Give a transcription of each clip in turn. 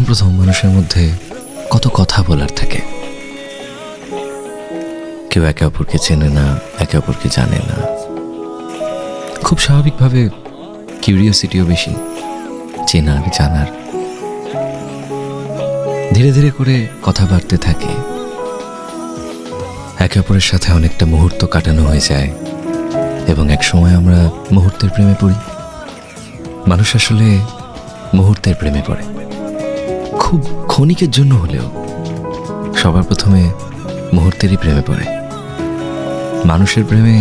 প্রথম মানুষের মধ্যে কত কথা বলার থাকে। কেউ একে অপরকে চেনে না, একে অপরকে জানে না। খুব স্বাভাবিকভাবে কিউরিওসিটিও বেশি, চেনার জানার। ধীরে ধীরে করে কথা বাড়তে থাকে, একে অপরের সাথে অনেকটা মুহূর্ত কাটানো হয়ে যায় এবং এক সময় আমরা মুহূর্তের প্রেমে পড়ি। মানুষ আসলে মুহূর্তের প্রেমে পড়ে, খুব ক্ষণিকের জন্য হলেও সবার প্রথমে মুহূর্তেরই প্রেমে পড়ে। মানুষের প্রেমে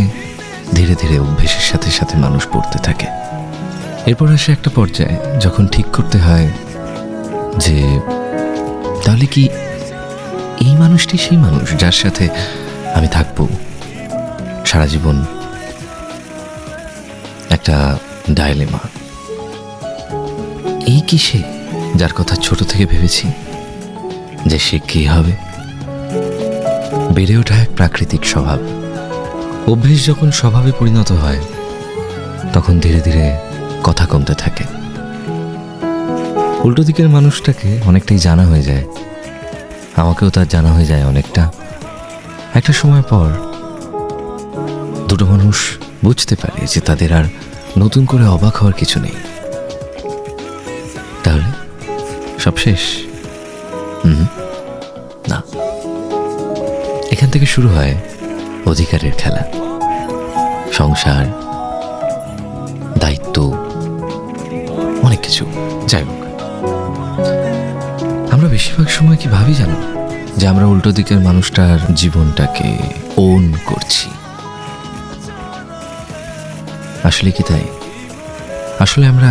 ধীরে ধীরে অভ্যেসের সাথে সাথে মানুষ পড়তে থাকে। এরপর আসে একটা পর্যায়ে যখন ঠিক করতে হয় যে তাহলে কি এই মানুষটি সেই মানুষ যার সাথে আমি থাকবো সারা জীবন। একটা ডায়লেমা, এই কি সে যার কথা ছোট থেকে ভেবেছি যে সে কে হবে। বেড়ে ওঠা এক প্রাকৃতিক স্বভাব, অভ্যেস যখন স্বভাবে পরিণত হয় তখন ধীরে ধীরে কথা কমতে থাকে। উল্টো দিকের মানুষটাকে অনেকটাই জানা হয়ে যায়, আমাকেও তার জানা হয়ে যায় অনেকটা। একটা সময় পর দুটো মানুষ বুঝতে পারে যে তাদের আর নতুন করে অবাক হওয়ার কিছু নেই। তাহলে সব শেষ? না, এখান থেকে শুরু হয় অধিকারের খেলা, সংসার, দায়িত্ব, অনেক কিছু। যাই হোক, আমরা বেশিরভাগ সময় কি ভাবি জানো যে আমরা উল্টো দিকের মানুষটার জীবনটাকে ওন করছি। আসলে কি তাই? আসলে আমরা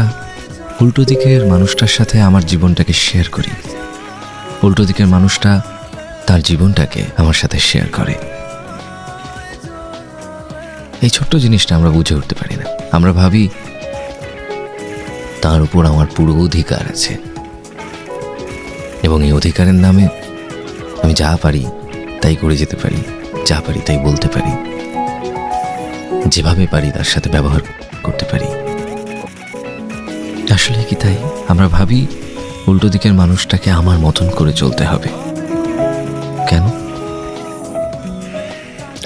উল্টো দিকের মানুষটার সাথে আমার জীবনটাকে শেয়ার করি, উল্টো দিকের মানুষটা তার জীবনটাকে আমার সাথে শেয়ার করে। এই ছোট্ট জিনিসটা আমরা বুঝে উঠতে পারি না। আমরা ভাবি তার উপর আমার পুরো অধিকার আছে এবং এই অধিকারের নামে আমি যা পারি তাই করে যেতে পারি, যা পারি তাই বলতে পারি, যেভাবে পারি তার সাথে ব্যবহার করতে পারি। আসলে কি তাই? আমরা ভাবি উল্টো দিকের মানুষটাকে আমার মতন করে চলতে হবে। কেন?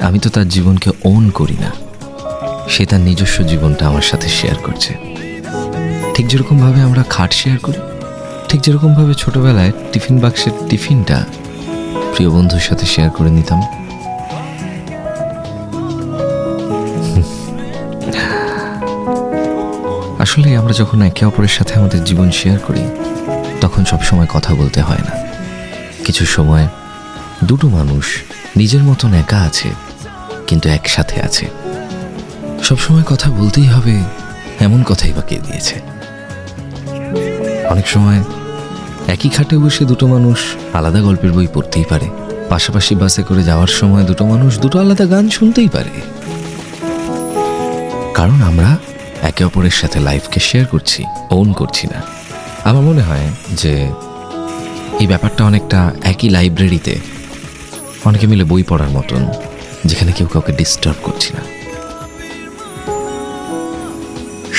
আমি তো তার জীবনকে ওন করি না, সে তার নিজস্ব জীবনটা আমার সাথে শেয়ার করছে। ঠিক যেরকম ভাবে আমরা খাট শেয়ার করি, ঠিক যেরকম ভাবে ছোটবেলায় টিফিন বাক্সের টিফিনটা প্রিয় বন্ধুর সাথে শেয়ার করে নিতাম। আসলে আমরা যখন একে অপরের সাথে আমাদের জীবন শেয়ার করি তখন সবসময় কথা বলতে হয় না। কিছু সময় দুটো মানুষ নিজের মতন একা আছে কিন্তু একসাথে আছে। সবসময় কথা বলতেই হবে এমন কথাই বা কে দিয়েছে? অনেক সময় একই খাটে বসে দুটো মানুষ আলাদা গল্পের বই পড়তেই পারে, পাশাপাশি বাসে করে যাওয়ার সময় দুটো মানুষ দুটো আলাদা গান শুনতেই পারে, কারণ আমরা একে অপরের সাথে লাইফকে শেয়ার করছি, ওন করছি না। আমার মনে হয় যে এই ব্যাপারটা অনেকটা একই লাইব্রেরিতে অনেকে মিলে বই পড়ার মতন, যেখানে কেউ কাউকে ডিস্টার্ব করছি না।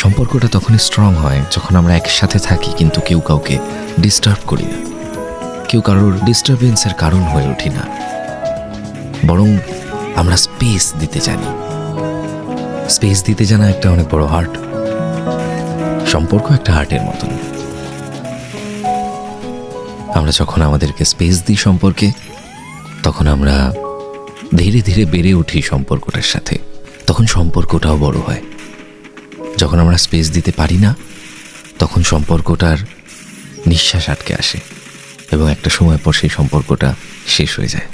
সম্পর্কটা তখনই স্ট্রং হয় যখন আমরা একসাথে থাকি কিন্তু কেউ কাউকে ডিস্টার্ব করি না, কেউ কারোর ডিস্টারবেন্সের কারণ হয়ে উঠি না, বরং আমরা স্পেস দিতে জানি। স্পেস দিতে জানা একটা অনেক বড় আর্ট। সম্পর্ক একটা আর্টের মতন। আমরা যখন আমাদেরকে স্পেস দিই সম্পর্কে, তখন আমরা ধীরে ধীরে বেড়ে উঠি সম্পর্কটার সাথে, তখন সম্পর্কটাও বড় হয়। যখন আমরা স্পেস দিতে পারি না তখন সম্পর্কটার নিঃশ্বাস আটকে আসে এবং একটা সময় পর সেই সম্পর্কটা শেষ হয়ে যায়।